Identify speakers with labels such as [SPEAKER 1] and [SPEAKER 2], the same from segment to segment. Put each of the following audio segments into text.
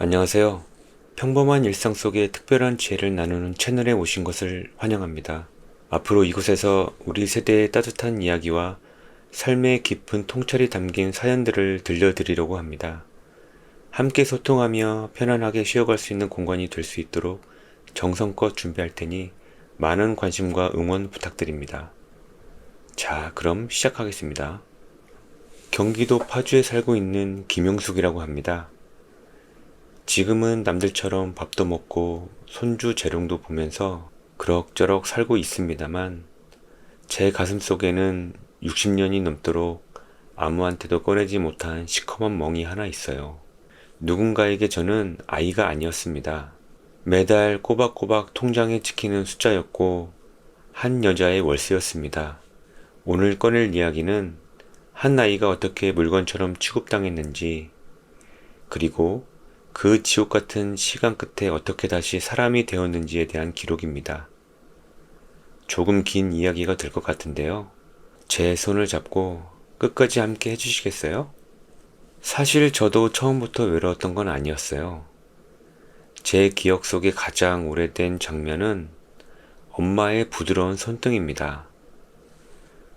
[SPEAKER 1] 안녕하세요. 평범한 일상 속의 특별한 지혜를 나누는 채널에 오신 것을 환영합니다. 앞으로 이곳에서 우리 세대의 따뜻한 이야기와 삶의 깊은 통찰이 담긴 사연들을 들려드리려고 합니다. 함께 소통하며 편안하게 쉬어갈 수 있는 공간이 될 수 있도록 정성껏 준비할 테니 많은 관심과 응원 부탁드립니다. 자, 그럼 시작하겠습니다. 경기도 파주에 살고 있는 김용숙이라고 합니다. 지금은 남들처럼 밥도 먹고 손주 재롱도 보면서 그럭저럭 살고 있습니다만 제 가슴속에는 60년이 넘도록 아무한테도 꺼내지 못한 시커먼 멍이 하나 있어요. 누군가에게 저는 아이가 아니었습니다. 매달 꼬박꼬박 통장에 찍히는 숫자였고 한 여자의 월세였습니다. 오늘 꺼낼 이야기는 한 아이가 어떻게 물건처럼 취급당했는지, 그리고 그 지옥 같은 시간 끝에 어떻게 다시 사람이 되었는지에 대한 기록입니다. 조금 긴 이야기가 될 것 같은데요. 제 손을 잡고 끝까지 함께 해주시겠어요? 사실 저도 처음부터 외로웠던 건 아니었어요. 제 기억 속에 가장 오래된 장면은 엄마의 부드러운 손등입니다.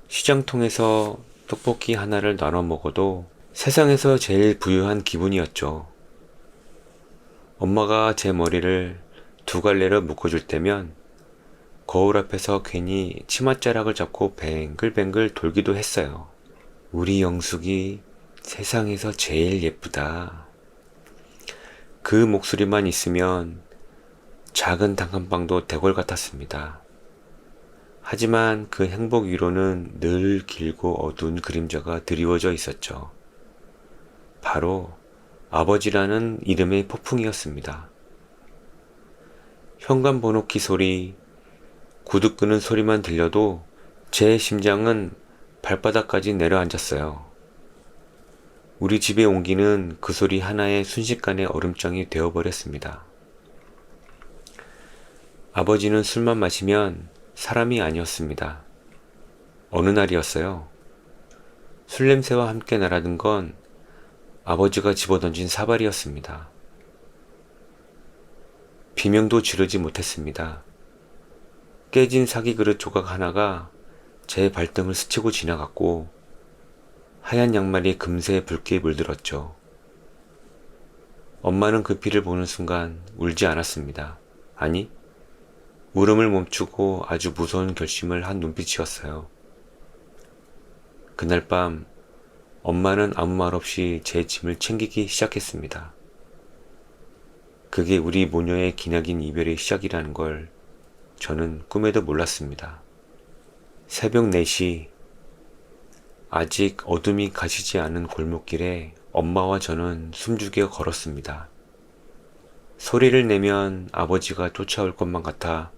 [SPEAKER 1] 시장통에서 떡볶이 하나를 나눠 먹어도 세상에서 제일 부유한 기분이었죠. 엄마가 제 머리를 두 갈래로 묶어줄 때면 거울 앞에서 괜히 치맛자락을 잡고 뱅글뱅글 돌기도 했어요. 우리 영숙이 세상에서 제일 예쁘다. 그 목소리만 있으면 작은 단칸방도 대궐 같았습니다. 하지만 그 행복 위로는 늘 길고 어두운 그림자가 드리워져 있었죠. 바로 아버지라는 이름의 폭풍이었습니다. 현관 번호키 소리, 구두 끄는 소리만 들려도 제 심장은 발바닥까지 내려앉았어요. 우리 집에 온기는 그 소리 하나에 순식간에 얼음장이 되어버렸습니다. 아버지는 술만 마시면 사람이 아니었습니다. 어느 날이었어요. 술 냄새와 함께 날아든 건 아버지가 집어던진 사발이었습니다. 비명도 지르지 못했습니다. 깨진 사기 그릇 조각 하나가 제 발등을 스치고 지나갔고 하얀 양말이 금세 붉게 물들었죠. 엄마는 그 피를 보는 순간 울지 않았습니다. 아니, 울음을 멈추고 아주 무서운 결심을 한 눈빛이었어요. 그날 밤 엄마는 아무 말 없이 제 짐을 챙기기 시작했습니다. 그게 우리 모녀의 기나긴 이별의 시작이라는 걸 저는 꿈에도 몰랐습니다. 새벽 4시, 아직 어둠이 가시지 않은 골목길에 엄마와 저는 숨죽여 걸었습니다. 소리를 내면 아버지가 쫓아올 것만 같아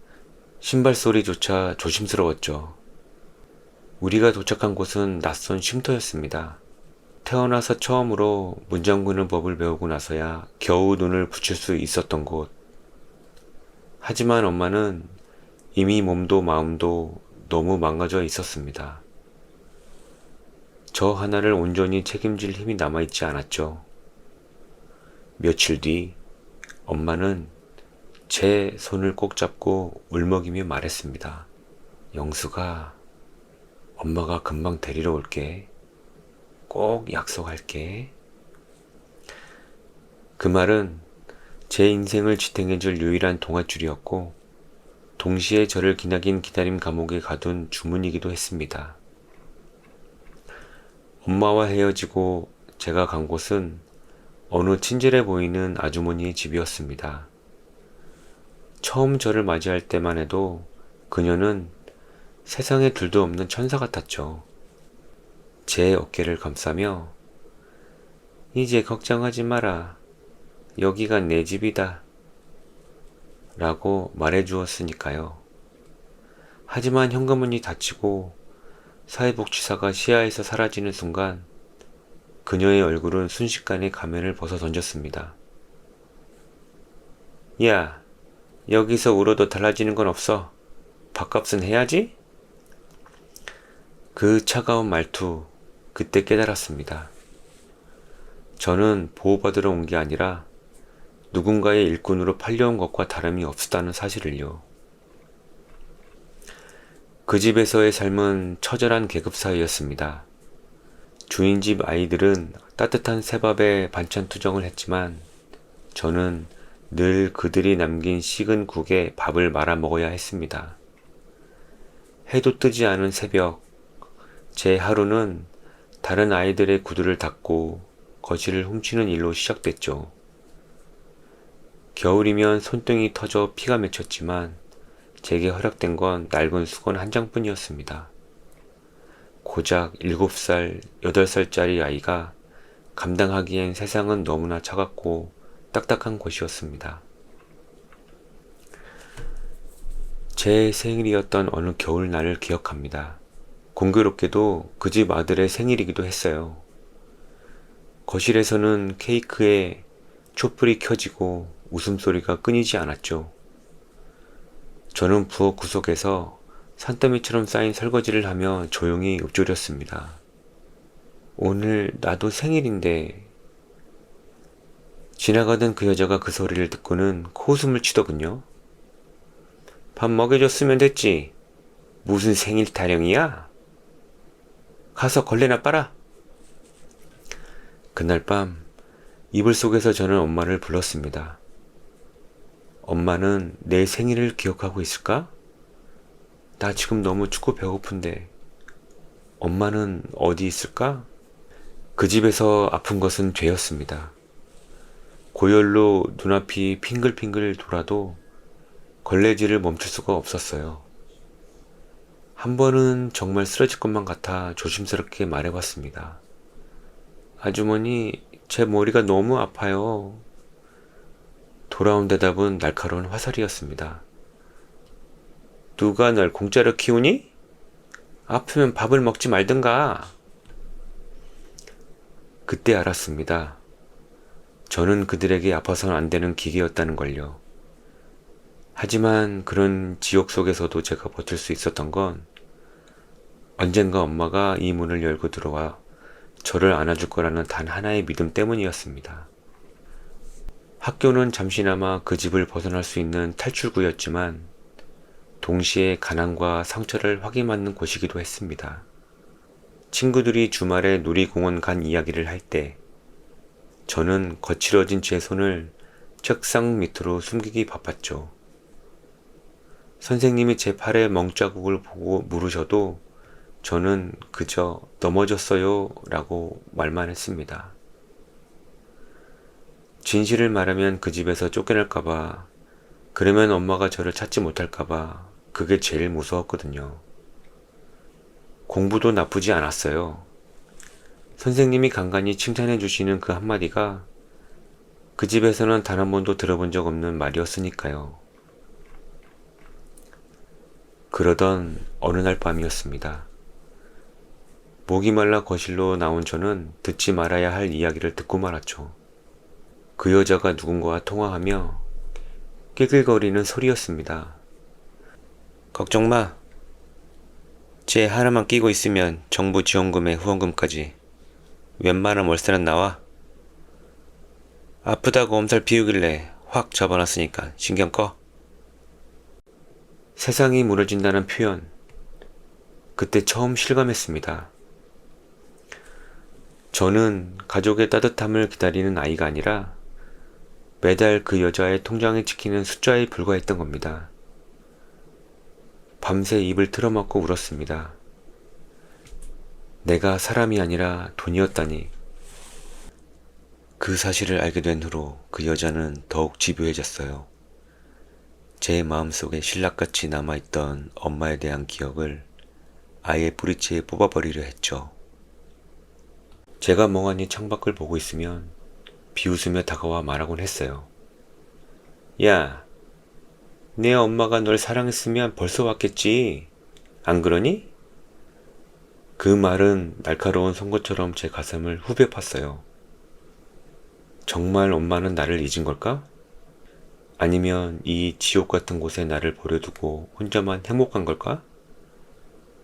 [SPEAKER 1] 신발 소리조차 조심스러웠죠. 우리가 도착한 곳은 낯선 쉼터였습니다. 태어나서 처음으로 문 잠그는 법을 배우고 나서야 겨우 눈을 붙일 수 있었던 곳. 하지만 엄마는 이미 몸도 마음도 너무 망가져 있었습니다. 저 하나를 온전히 책임질 힘이 남아있지 않았죠. 며칠 뒤 엄마는 제 손을 꼭 잡고 울먹이며 말했습니다. 영수가, 엄마가 금방 데리러 올게. 꼭 약속할게. 그 말은 제 인생을 지탱해줄 유일한 동아줄이었고 동시에 저를 기나긴 기다림 감옥에 가둔 주문이기도 했습니다. 엄마와 헤어지고 제가 간 곳은 어느 친절해 보이는 아주머니의 집이었습니다. 처음 저를 맞이할 때만 해도 그녀는 세상에 둘도 없는 천사 같았죠. 제 어깨를 감싸며 이제 걱정하지 마라. 여기가 내 집이다. 라고 말해주었으니까요. 하지만 현관문이 닫히고 사회복지사가 시야에서 사라지는 순간 그녀의 얼굴은 순식간에 가면을 벗어 던졌습니다. 야, 여기서 울어도 달라지는 건 없어. 밥값은 해야지? 그 차가운 말투, 그때 깨달았습니다. 저는 보호받으러 온 게 아니라 누군가의 일꾼으로 팔려온 것과 다름이 없었다는 사실을요. 그 집에서의 삶은 처절한 계급 사회였습니다. 주인집 아이들은 따뜻한 새밥에 반찬 투정을 했지만 저는 늘 그들이 남긴 식은 국에 밥을 말아 먹어야 했습니다. 해도 뜨지 않은 새벽, 제 하루는 다른 아이들의 구두를 닦고 거실을 훔치는 일로 시작됐죠. 겨울이면 손등이 터져 피가 맺혔지만 제게 허락된 건 낡은 수건 한 장뿐이었습니다. 고작 7살, 8살짜리 아이가 감당하기엔 세상은 너무나 차갑고 딱딱한 곳이었습니다. 제 생일이었던 어느 겨울날을 기억합니다. 공교롭게도 그 집 아들의 생일이기도 했어요. 거실에서는 케이크에 촛불이 켜지고 웃음소리가 끊이지 않았죠. 저는 부엌 구석에서 산더미처럼 쌓인 설거지를 하며 조용히 읊조렸습니다. 오늘 나도 생일인데. 지나가던 그 여자가 그 소리를 듣고는 코웃음을 치더군요. 밥 먹여줬으면 됐지. 무슨 생일 타령이야? 가서 걸레나 빨아. 그날 밤 이불 속에서 저는 엄마를 불렀습니다. 엄마는 내 생일을 기억하고 있을까? 나 지금 너무 춥고 배고픈데 엄마는 어디 있을까? 그 집에서 아픈 것은 죄였습니다. 고열로 눈앞이 핑글핑글 돌아도 걸레질을 멈출 수가 없었어요. 한 번은 정말 쓰러질 것만 같아 조심스럽게 말해봤습니다. 아주머니, 제 머리가 너무 아파요. 돌아온 대답은 날카로운 화살이었습니다. 누가 널 공짜로 키우니? 아프면 밥을 먹지 말든가. 그때 알았습니다. 저는 그들에게 아파서는 안 되는 기계였다는 걸요. 하지만 그런 지옥 속에서도 제가 버틸 수 있었던 건 언젠가 엄마가 이 문을 열고 들어와 저를 안아줄 거라는 단 하나의 믿음 때문이었습니다. 학교는 잠시나마 그 집을 벗어날 수 있는 탈출구였지만 동시에 가난과 상처를 확인받는 곳이기도 했습니다. 친구들이 주말에 놀이공원 간 이야기를 할 때 저는 거칠어진 제 손을 책상 밑으로 숨기기 바빴죠. 선생님이 제 팔에 멍자국을 보고 물으셔도 저는 그저 넘어졌어요 라고 말만 했습니다. 진실을 말하면 그 집에서 쫓겨날까봐, 그러면 엄마가 저를 찾지 못할까봐 그게 제일 무서웠거든요. 공부도 나쁘지 않았어요. 선생님이 간간히 칭찬해 주시는 그 한마디가 그 집에서는 단 한 번도 들어본 적 없는 말이었으니까요. 그러던 어느 날 밤이었습니다. 목이 말라 거실로 나온 저는 듣지 말아야 할 이야기를 듣고 말았죠. 그 여자가 누군가와 통화하며 낄낄거리는 소리였습니다. 걱정 마. 쟤 하나만 끼고 있으면 정부 지원금에 후원금까지 웬만한 월세는 나와. 아프다고 엄살 피우길래 확 접어놨으니까 신경 꺼. 세상이 무너진다는 표현, 그때 처음 실감했습니다. 저는 가족의 따뜻함을 기다리는 아이가 아니라 매달 그 여자의 통장에 찍히는 숫자에 불과했던 겁니다. 밤새 입을 틀어막고 울었습니다. 내가 사람이 아니라 돈이었다니. 그 사실을 알게 된 후로 그 여자는 더욱 집요해졌어요. 제 마음속에 신락같이 남아있던 엄마에 대한 기억을 아예 뿌리채 뽑아버리려 했죠. 제가 멍하니 창밖을 보고 있으면 비웃으며 다가와 말하곤 했어요. 야, 내 엄마가 널 사랑했으면 벌써 왔겠지. 안 그러니? 그 말은 날카로운 송곳처럼 제 가슴을 후벼 팠어요. 정말 엄마는 나를 잊은 걸까? 아니면 이 지옥 같은 곳에 나를 버려두고 혼자만 행복한 걸까?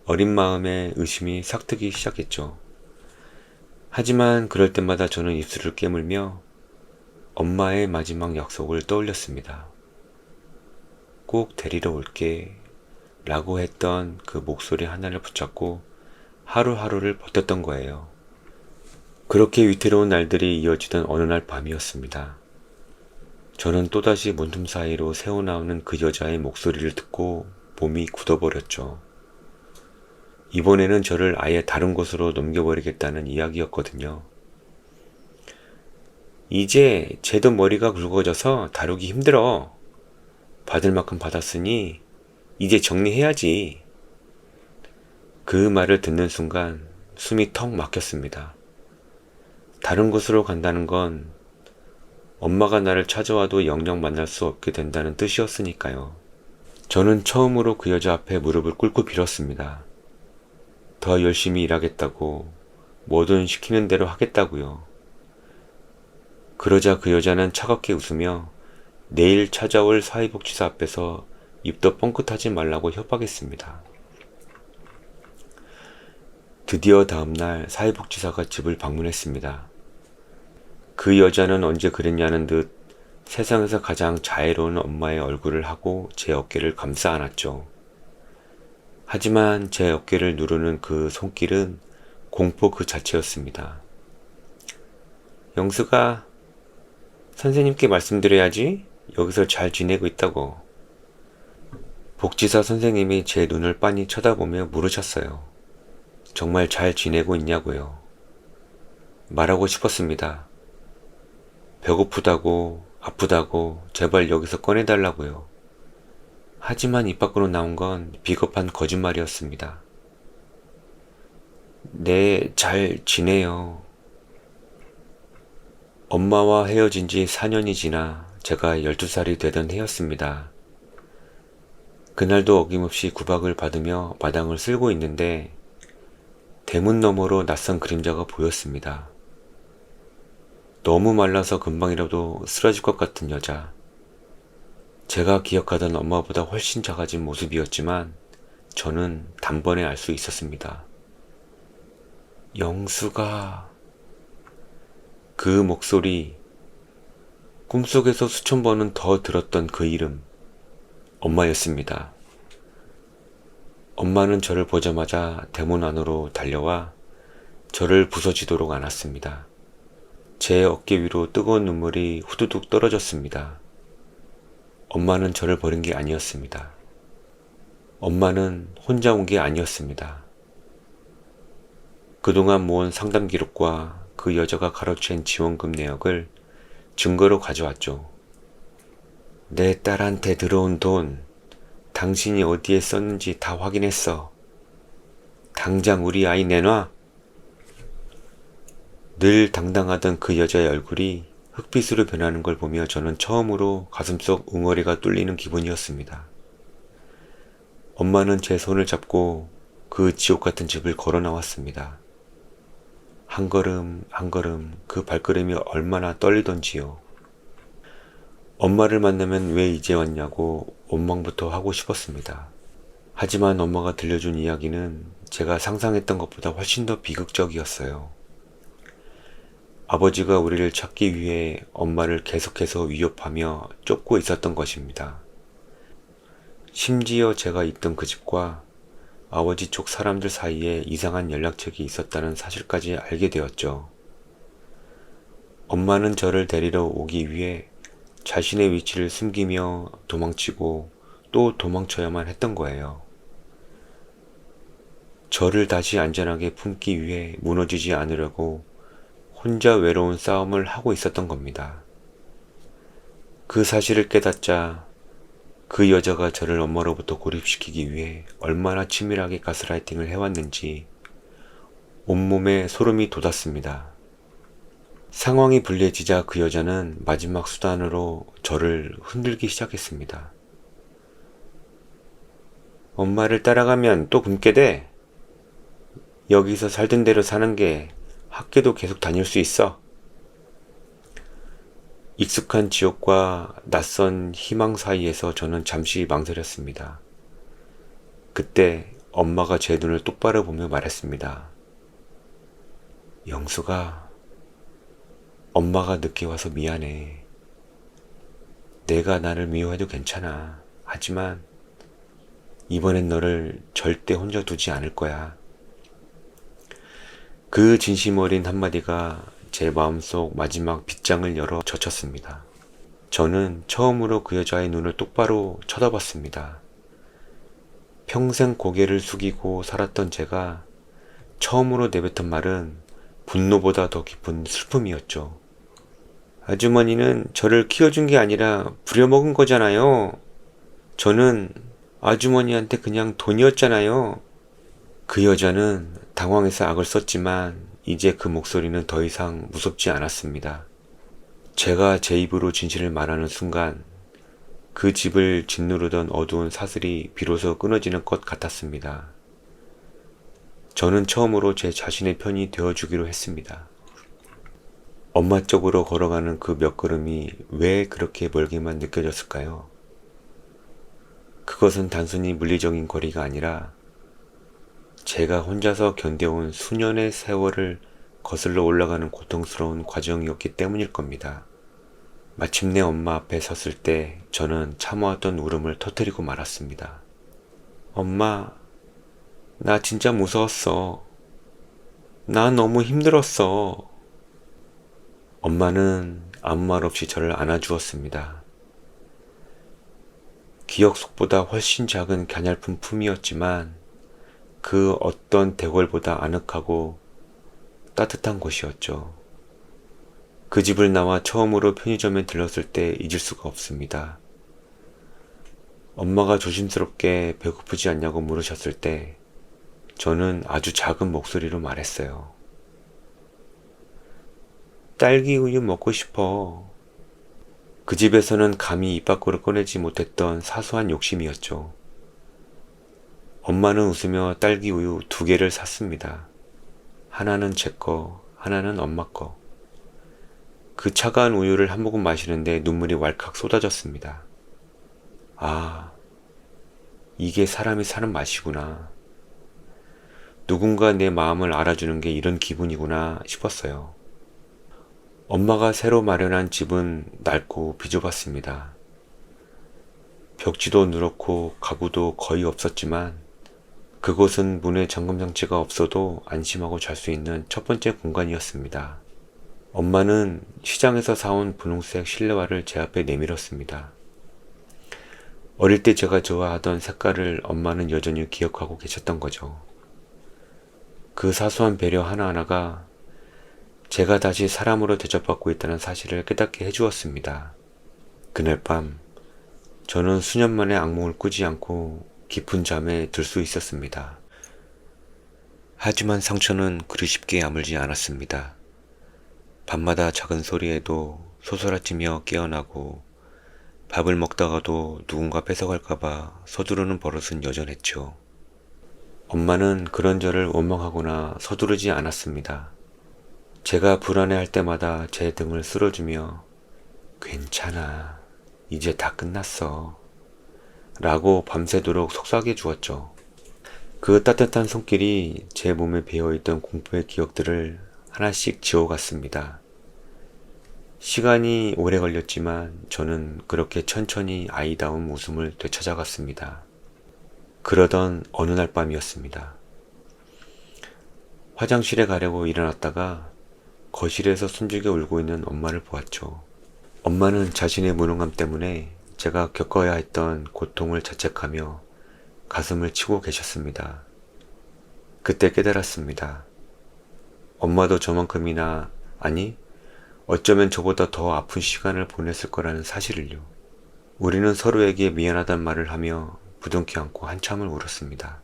[SPEAKER 1] 어린 마음에 의심이 싹트기 시작했죠. 하지만 그럴 때마다 저는 입술을 깨물며 엄마의 마지막 약속을 떠올렸습니다. 꼭 데리러 올게 라고 했던 그 목소리 하나를 붙잡고 하루하루를 버텼던 거예요. 그렇게 위태로운 날들이 이어지던 어느 날 밤이었습니다. 저는 또다시 문틈 사이로 새어나오는 그 여자의 목소리를 듣고 몸이 굳어버렸죠. 이번에는 저를 아예 다른 곳으로 넘겨버리겠다는 이야기였거든요. 이제 쟤도 머리가 굵어져서 다루기 힘들어. 받을 만큼 받았으니 이제 정리해야지. 그 말을 듣는 순간 숨이 턱 막혔습니다. 다른 곳으로 간다는 건 엄마가 나를 찾아와도 영영 만날 수 없게 된다는 뜻이었으니까요. 저는 처음으로 그 여자 앞에 무릎을 꿇고 빌었습니다. 더 열심히 일하겠다고, 뭐든 시키는 대로 하겠다고요. 그러자 그 여자는 차갑게 웃으며 내일 찾아올 사회복지사 앞에서 입도 뻥끗하지 말라고 협박했습니다. 드디어 다음날 사회복지사가 집을 방문했습니다. 그 여자는 언제 그랬냐는 듯 세상에서 가장 자애로운 엄마의 얼굴을 하고 제 어깨를 감싸 안았죠. 하지만 제 어깨를 누르는 그 손길은 공포 그 자체였습니다. 영수가 선생님께 말씀드려야지. 여기서 잘 지내고 있다고. 복지사 선생님이 제 눈을 빤히 쳐다보며 물으셨어요. 정말 잘 지내고 있냐고요. 말하고 싶었습니다. 배고프다고, 아프다고 제발 여기서 꺼내달라고요. 하지만 입 밖으로 나온 건 비겁한 거짓말이었습니다. 네, 잘 지내요. 엄마와 헤어진 지 4년이 지나 제가 12살이 되던 해였습니다. 그날도 어김없이 구박을 받으며 마당을 쓸고 있는데 대문 너머로 낯선 그림자가 보였습니다. 너무 말라서 금방이라도 쓰러질 것 같은 여자. 제가 기억하던 엄마보다 훨씬 작아진 모습이었지만 저는 단번에 알 수 있었습니다. 영수가... 그 목소리, 꿈속에서 수천 번은 더 들었던 그 이름, 엄마였습니다. 엄마는 저를 보자마자 대문 안으로 달려와 저를 부서지도록 안았습니다. 제 어깨 위로 뜨거운 눈물이 후두둑 떨어졌습니다. 엄마는 저를 버린 게 아니었습니다. 엄마는 혼자 온 게 아니었습니다. 그동안 모은 상담 기록과 그 여자가 가로챈 지원금 내역을 증거로 가져왔죠. 내 딸한테 들어온 돈, 당신이 어디에 썼는지 다 확인했어. 당장 우리 아이 내놔. 늘 당당하던 그 여자의 얼굴이 흑빛으로 변하는 걸 보며 저는 처음으로 가슴속 웅어리가 뚫리는 기분이었습니다. 엄마는 제 손을 잡고 그 지옥 같은 집을 걸어 나왔습니다. 한 걸음 한 걸음 그 발걸음이 얼마나 떨리던지요. 엄마를 만나면 왜 이제 왔냐고 원망부터 하고 싶었습니다. 하지만 엄마가 들려준 이야기는 제가 상상했던 것보다 훨씬 더 비극적이었어요. 아버지가 우리를 찾기 위해 엄마를 계속해서 위협하며 쫓고 있었던 것입니다. 심지어 제가 있던 그 집과 아버지 쪽 사람들 사이에 이상한 연락책이 있었다는 사실까지 알게 되었죠. 엄마는 저를 데리러 오기 위해 자신의 위치를 숨기며 도망치고 또 도망쳐야만 했던 거예요. 저를 다시 안전하게 품기 위해 무너지지 않으려고 혼자 외로운 싸움을 하고 있었던 겁니다. 그 사실을 깨닫자 그 여자가 저를 엄마로부터 고립시키기 위해 얼마나 치밀하게 가스라이팅을 해왔는지 온몸에 소름이 돋았습니다. 상황이 불리해지자 그 여자는 마지막 수단으로 저를 흔들기 시작했습니다. 엄마를 따라가면 또 굶게 돼. 여기서 살던 대로 사는 게 학교도 계속 다닐 수 있어. 익숙한 지옥과 낯선 희망 사이에서 저는 잠시 망설였습니다. 그때 엄마가 제 눈을 똑바로 보며 말했습니다. 영수가, 엄마가 늦게 와서 미안해. 내가 나를 미워해도 괜찮아. 하지만 이번엔 너를 절대 혼자 두지 않을 거야. 그 진심 어린 한마디가 제 마음속 마지막 빗장을 열어 젖혔습니다. 저는 처음으로 그 여자의 눈을 똑바로 쳐다봤습니다. 평생 고개를 숙이고 살았던 제가 처음으로 내뱉은 말은 분노보다 더 깊은 슬픔이었죠. 아주머니는 저를 키워준 게 아니라 부려먹은 거잖아요. 저는 아주머니한테 그냥 돈이었잖아요. 그 여자는 당황해서 악을 썼지만 이제 그 목소리는 더 이상 무섭지 않았습니다. 제가 제 입으로 진실을 말하는 순간 그 집을 짓누르던 어두운 사슬이 비로소 끊어지는 것 같았습니다. 저는 처음으로 제 자신의 편이 되어주기로 했습니다. 엄마 쪽으로 걸어가는 그 몇 걸음이 왜 그렇게 멀게만 느껴졌을까요? 그것은 단순히 물리적인 거리가 아니라 제가 혼자서 견뎌온 수년의 세월을 거슬러 올라가는 고통스러운 과정이었기 때문일 겁니다. 마침내 엄마 앞에 섰을 때 저는 참아왔던 울음을 터뜨리고 말았습니다. 엄마, 나 진짜 무서웠어. 나 너무 힘들었어. 엄마는 아무 말 없이 저를 안아주었습니다. 기억 속보다 훨씬 작은 가냘픈 품이었지만 그 어떤 대궐보다 아늑하고 따뜻한 곳이었죠. 그 집을 나와 처음으로 편의점에 들렀을 때 잊을 수가 없습니다. 엄마가 조심스럽게 배고프지 않냐고 물으셨을 때 저는 아주 작은 목소리로 말했어요. 딸기 우유 먹고 싶어. 그 집에서는 감히 입 밖으로 꺼내지 못했던 사소한 욕심이었죠. 엄마는 웃으며 딸기 우유 2개를 샀습니다. 하나는 제 거, 하나는 엄마 거. 그 차가운 우유를 한 모금 마시는데 눈물이 왈칵 쏟아졌습니다. 아, 이게 사람이 사는 맛이구나. 누군가 내 마음을 알아주는 게 이런 기분이구나 싶었어요. 엄마가 새로 마련한 집은 낡고 비좁았습니다. 벽지도 누렇고 가구도 거의 없었지만 그곳은 문에 잠금장치가 없어도 안심하고 잘 수 있는 첫 번째 공간이었습니다. 엄마는 시장에서 사온 분홍색 실내화를 제 앞에 내밀었습니다. 어릴 때 제가 좋아하던 색깔을 엄마는 여전히 기억하고 계셨던 거죠. 그 사소한 배려 하나하나가 제가 다시 사람으로 대접받고 있다는 사실을 깨닫게 해주었습니다. 그날 밤 저는 수년 만에 악몽을 꾸지 않고 깊은 잠에 들 수 있었습니다. 하지만 상처는 그리 쉽게 아물지 않았습니다. 밤마다 작은 소리에도 소스라치며 깨어나고 밥을 먹다가도 누군가 뺏어갈까봐 서두르는 버릇은 여전했죠. 엄마는 그런 저를 원망하거나 서두르지 않았습니다. 제가 불안해할 때마다 제 등을 쓸어주며 괜찮아, 이제 다 끝났어 라고 밤새도록 속삭여 주었죠. 그 따뜻한 손길이 제 몸에 배어있던 공포의 기억들을 하나씩 지워갔습니다. 시간이 오래 걸렸지만 저는 그렇게 천천히 아이다운 웃음을 되찾아갔습니다. 그러던 어느 날 밤이었습니다. 화장실에 가려고 일어났다가 거실에서 숨죽여 울고 있는 엄마를 보았죠. 엄마는 자신의 무능함 때문에 제가 겪어야 했던 고통을 자책하며 가슴을 치고 계셨습니다. 그때 깨달았습니다. 엄마도 저만큼이나, 아니, 어쩌면 저보다 더 아픈 시간을 보냈을 거라는 사실을요. 우리는 서로에게 미안하단 말을 하며 부둥켜 안고 한참을 울었습니다.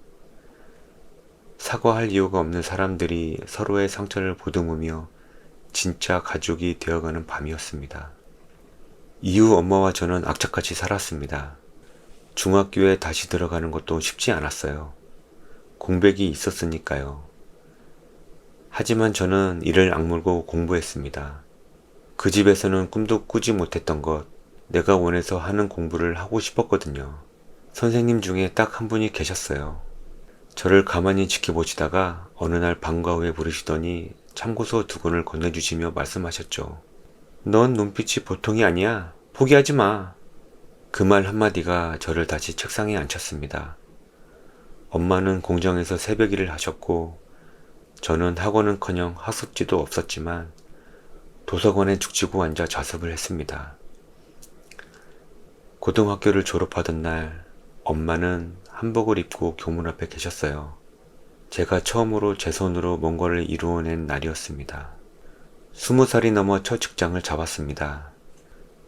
[SPEAKER 1] 사과할 이유가 없는 사람들이 서로의 상처를 보듬으며 진짜 가족이 되어가는 밤이었습니다. 이후 엄마와 저는 악착같이 살았습니다. 중학교에 다시 들어가는 것도 쉽지 않았어요. 공백이 있었으니까요. 하지만 저는 이를 악물고 공부했습니다. 그 집에서는 꿈도 꾸지 못했던 것, 내가 원해서 하는 공부를 하고 싶었거든요. 선생님 중에 딱 한 분이 계셨어요. 저를 가만히 지켜보시다가 어느 날 방과 후에 부르시더니 참고서 2권을 건네주시며 말씀하셨죠. 넌 눈빛이 보통이 아니야. 포기하지 마. 그 말 한마디가 저를 다시 책상에 앉혔습니다. 엄마는 공장에서 새벽 일을 하셨고 저는 학원은커녕 학습지도 없었지만 도서관에 죽치고 앉아 자습을 했습니다. 고등학교를 졸업하던 날 엄마는 한복을 입고 교문 앞에 계셨어요. 제가 처음으로 제 손으로 뭔가를 이루어낸 날이었습니다. 20살이 넘어 첫 직장을 잡았습니다.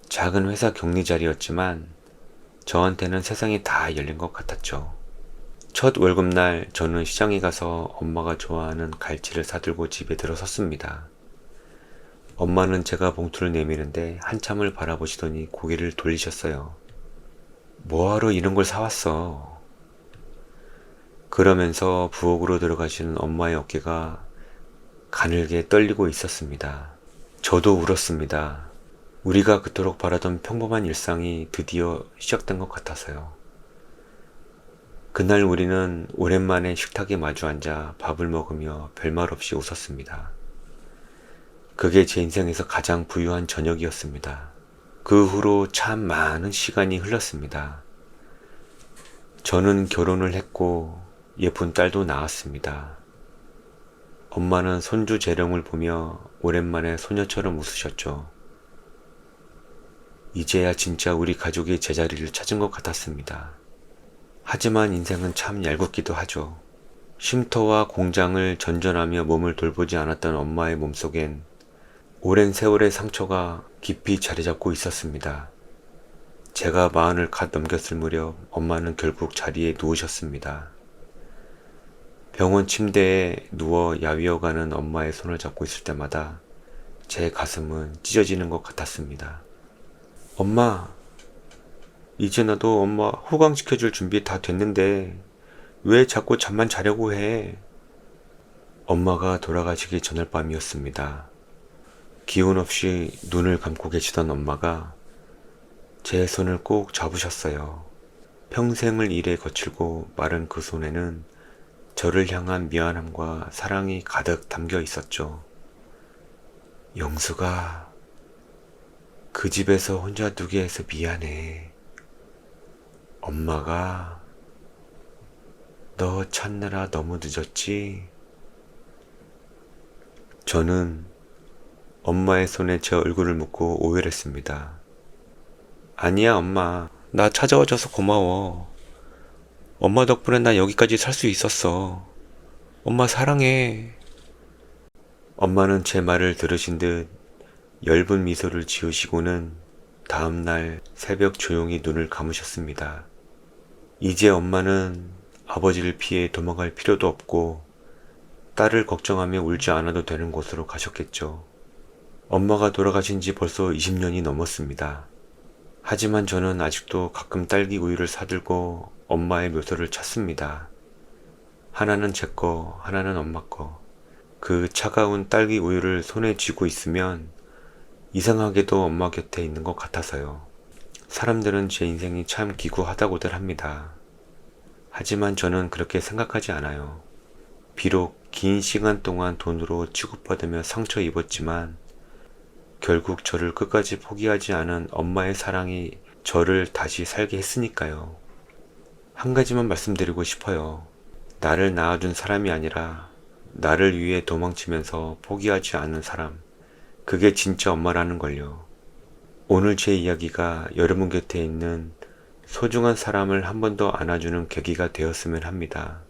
[SPEAKER 1] 작은 회사 격리 자리였지만 저한테는 세상이 다 열린 것 같았죠. 첫 월급날 저는 시장에 가서 엄마가 좋아하는 갈치를 사들고 집에 들어섰습니다. 엄마는 제가 봉투를 내미는데 한참을 바라보시더니 고개를 돌리셨어요. 뭐하러 이런 걸 사왔어? 그러면서 부엌으로 들어가시는 엄마의 어깨가 가늘게 떨리고 있었습니다. 저도 울었습니다. 우리가 그토록 바라던 평범한 일상이 드디어 시작된 것 같아서요. 그날 우리는 오랜만에 식탁에 마주 앉아 밥을 먹으며 별말 없이 웃었습니다. 그게 제 인생에서 가장 부유한 저녁이었습니다. 그 후로 참 많은 시간이 흘렀습니다. 저는 결혼을 했고 예쁜 딸도 낳았습니다. 엄마는 손주 재령을 보며 오랜만에 소녀처럼 웃으셨죠. 이제야 진짜 우리 가족이 제자리를 찾은 것 같았습니다. 하지만 인생은 참 얄궂기도 하죠. 쉼터와 공장을 전전하며 몸을 돌보지 않았던 엄마의 몸속엔 오랜 세월의 상처가 깊이 자리 잡고 있었습니다. 제가 40을 갓 넘겼을 무렵 엄마는 결국 자리에 누우셨습니다. 병원 침대에 누워 야위어가는 엄마의 손을 잡고 있을 때마다 제 가슴은 찢어지는 것 같았습니다. 엄마, 이제 나도 엄마 호강시켜줄 준비 다 됐는데 왜 자꾸 잠만 자려고 해? 엄마가 돌아가시기 전날 밤이었습니다. 기운 없이 눈을 감고 계시던 엄마가 제 손을 꼭 잡으셨어요. 평생을 일에 거칠고 마른 그 손에는 저를 향한 미안함과 사랑이 가득 담겨 있었죠. 영수가 그 집에서 혼자 두게 해서 미안해. 엄마가 너 찾느라 너무 늦었지? 저는 엄마의 손에 제 얼굴을 묻고 오열했습니다. 아니야, 엄마. 나 찾아와줘서 고마워. 엄마 덕분에 나 여기까지 살 수 있었어. 엄마 사랑해. 엄마는 제 말을 들으신 듯 엷은 미소를 지으시고는 다음날 새벽 조용히 눈을 감으셨습니다. 이제 엄마는 아버지를 피해 도망갈 필요도 없고 딸을 걱정하며 울지 않아도 되는 곳으로 가셨겠죠. 엄마가 돌아가신 지 벌써 20년이 넘었습니다. 하지만 저는 아직도 가끔 딸기 우유를 사들고 엄마의 묘소를 찾습니다. 하나는 제 거, 하나는 엄마 거. 그 차가운 딸기 우유를 손에 쥐고 있으면 이상하게도 엄마 곁에 있는 것 같아서요. 사람들은 제 인생이 참 기구하다고들 합니다. 하지만 저는 그렇게 생각하지 않아요. 비록 긴 시간 동안 돈으로 취급받으며 상처 입었지만 결국 저를 끝까지 포기하지 않은 엄마의 사랑이 저를 다시 살게 했으니까요. 한 가지만 말씀드리고 싶어요. 나를 낳아준 사람이 아니라 나를 위해 도망치면서 포기하지 않는 사람. 그게 진짜 엄마라는 걸요. 오늘 제 이야기가 여러분 곁에 있는 소중한 사람을 한 번 더 안아주는 계기가 되었으면 합니다.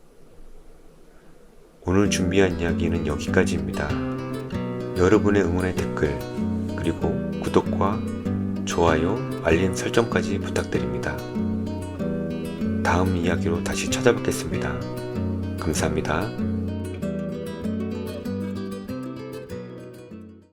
[SPEAKER 1] 오늘 준비한 이야기는 여기까지입니다. 여러분의 응원의 댓글 그리고 구독과 좋아요, 알림 설정까지 부탁드립니다. 다음 이야기로 다시 찾아뵙겠습니다. 감사합니다.